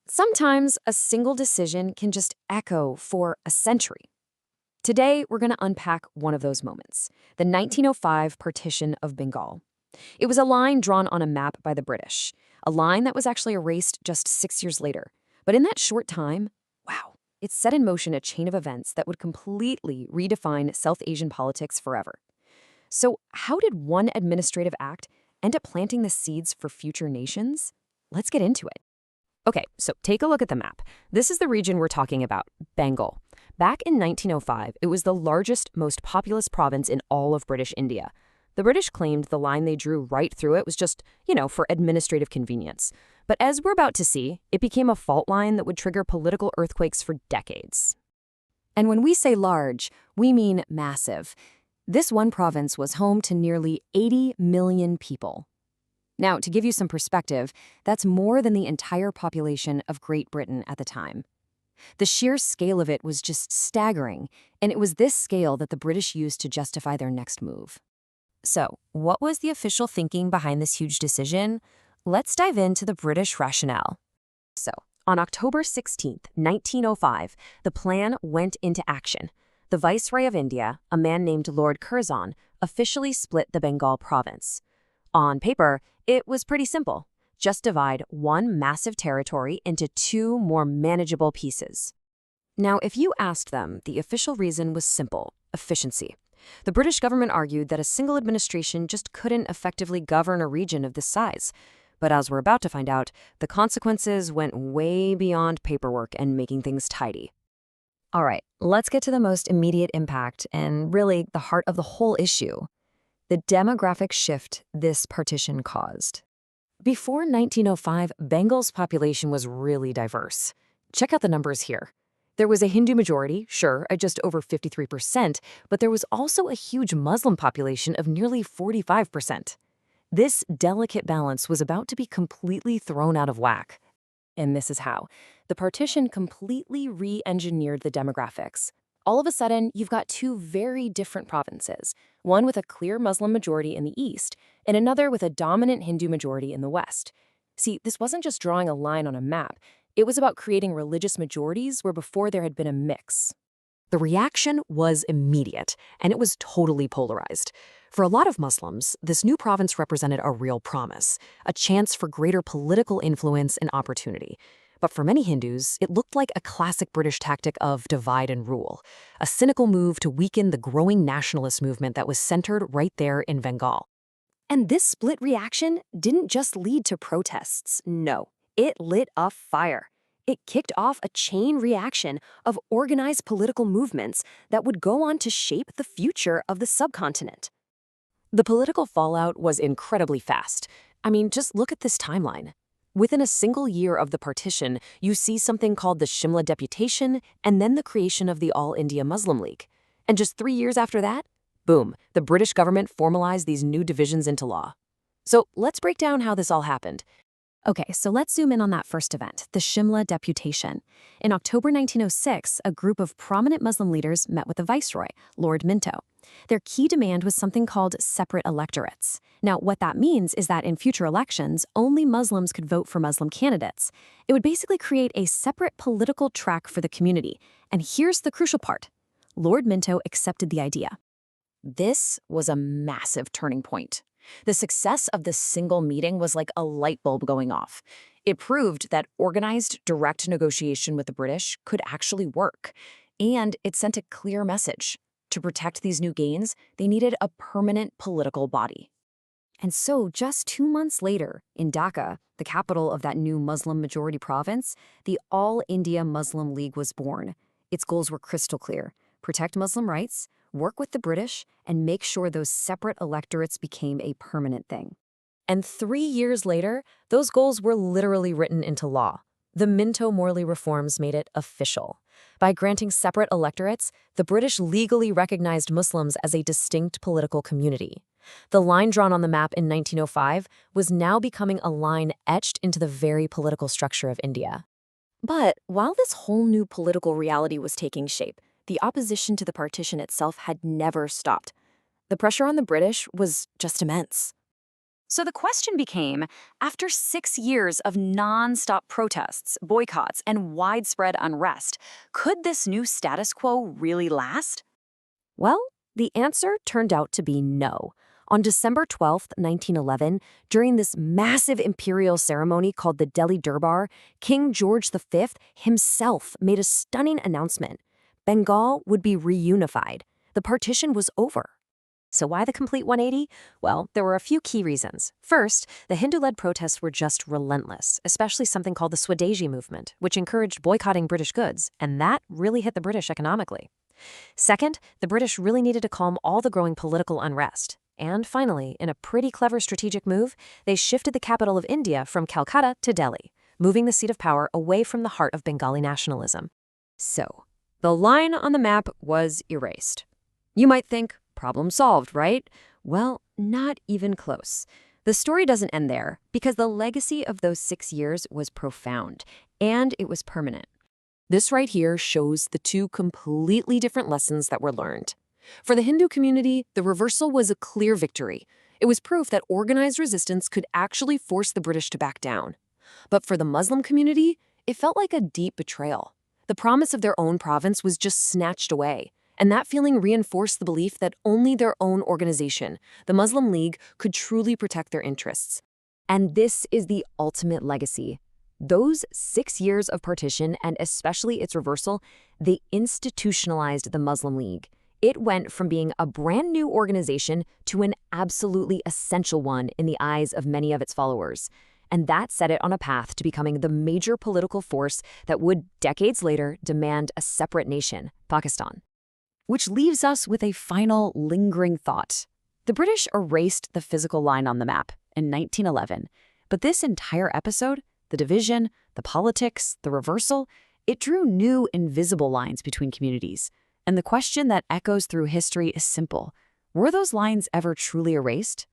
Sometimes a single decision can just echo for a century. Today, we're going to unpack one of those moments, the 1905 Partition of Bengal. It was a line drawn on a map by the British, a line that was actually erased just 6 years later. But in that short time, wow, it set in motion a chain of events that would completely redefine South Asian politics forever. So, how did one administrative act end up planting the seeds for future nations? Let's get into it. Okay, so take a look at the map. This is the region we're talking about, Bengal. Back in 1905, it was the largest, most populous province in all of British India. The British claimed the line they drew right through it was just, for administrative convenience. But as we're about to see, it became a fault line that would trigger political earthquakes for decades. And when we say large, we mean massive. This one province was home to nearly 80 million people. Now, to give you some perspective, that's more than the entire population of Great Britain at the time. The sheer scale of it was just staggering, and it was this scale that the British used to justify their next move. So, what was the official thinking behind this huge decision? Let's dive into the British rationale. So, on October 16, 1905, the plan went into action. The Viceroy of India, a man named Lord Curzon, officially split the Bengal province. On paper, it was pretty simple. Just divide one massive territory into two more manageable pieces. Now, if you asked them, the official reason was simple: efficiency. The British government argued that a single administration just couldn't effectively govern a region of this size. But as we're about to find out, the consequences went way beyond paperwork and making things tidy. All right, let's get to the most immediate impact and really the heart of the whole issue: the demographic shift this partition caused. Before 1905, Bengal's population was really diverse. Check out the numbers here. There was a Hindu majority, sure, at just over 53%, but there was also a huge Muslim population of nearly 45%. This delicate balance was about to be completely thrown out of whack. And this is how. The partition completely re-engineered the demographics. All of a sudden, you've got two very different provinces, one with a clear Muslim majority in the east, and another with a dominant Hindu majority in the west. See, this wasn't just drawing a line on a map. It was about creating religious majorities where before there had been a mix. The reaction was immediate, and it was totally polarized. For a lot of Muslims, this new province represented a real promise, a chance for greater political influence and opportunity. But for many Hindus, it looked like a classic British tactic of divide and rule, a cynical move to weaken the growing nationalist movement that was centered right there in Bengal. And this split reaction didn't just lead to protests. No, it lit a fire. It kicked off a chain reaction of organized political movements that would go on to shape the future of the subcontinent. The political fallout was incredibly fast. I mean, just look at this timeline. Within a single year of the partition, you see something called the Shimla Deputation and then the creation of the All India Muslim League. And just 3 years after that, boom, the British government formalized these new divisions into law. So let's break down how this all happened. Okay, so let's zoom in on that first event, the Shimla Deputation. In October 1906, a group of prominent Muslim leaders met with the Viceroy, Lord Minto. Their key demand was something called separate electorates. Now, what that means is that in future elections, only Muslims could vote for Muslim candidates. It would basically create a separate political track for the community. And here's the crucial part: Lord Minto accepted the idea. This was a massive turning point. The success of this single meeting was like a light bulb going off. It proved that organized, direct negotiation with the British could actually work. And it sent a clear message. To protect these new gains, they needed a permanent political body. And so, just 2 months later, in Dhaka, the capital of that new Muslim-majority province, the All India Muslim League was born. Its goals were crystal clear: protect Muslim rights, work with the British, and make sure those separate electorates became a permanent thing. And 3 years later, those goals were literally written into law. The Minto-Morley reforms made it official. By granting separate electorates, the British legally recognized Muslims as a distinct political community. The line drawn on the map in 1905 was now becoming a line etched into the very political structure of India. But while this whole new political reality was taking shape, the opposition to the partition itself had never stopped. The pressure on the British was just immense. So the question became, after 6 years of non-stop protests, boycotts, and widespread unrest, could this new status quo really last? Well, the answer turned out to be no. On December 12th, 1911, during this massive imperial ceremony called the Delhi Durbar, King George V himself made a stunning announcement. Bengal would be reunified. The partition was over. So why the complete 180? Well, there were a few key reasons. First, the Hindu-led protests were just relentless, especially something called the Swadeshi Movement, which encouraged boycotting British goods, and that really hit the British economically. Second, the British really needed to calm all the growing political unrest. And finally, in a pretty clever strategic move, they shifted the capital of India from Calcutta to Delhi, moving the seat of power away from the heart of Bengali nationalism. So, the line on the map was erased. You might think, problem solved, right? Well, not even close. The story doesn't end there, because the legacy of those 6 years was profound, and it was permanent. This right here shows the two completely different lessons that were learned. For the Hindu community, the reversal was a clear victory. It was proof that organized resistance could actually force the British to back down. But for the Muslim community, it felt like a deep betrayal. The promise of their own province was just snatched away. And that feeling reinforced the belief that only their own organization, the Muslim League, could truly protect their interests. And this is the ultimate legacy. Those 6 years of partition, and especially its reversal, they institutionalized the Muslim League. It went from being a brand new organization to an absolutely essential one in the eyes of many of its followers. And that set it on a path to becoming the major political force that would, decades later, demand a separate nation, Pakistan. Which leaves us with a final lingering thought. The British erased the physical line on the map in 1911, but this entire episode, the division, the politics, the reversal, it drew new invisible lines between communities. And the question that echoes through history is simple. Were those lines ever truly erased?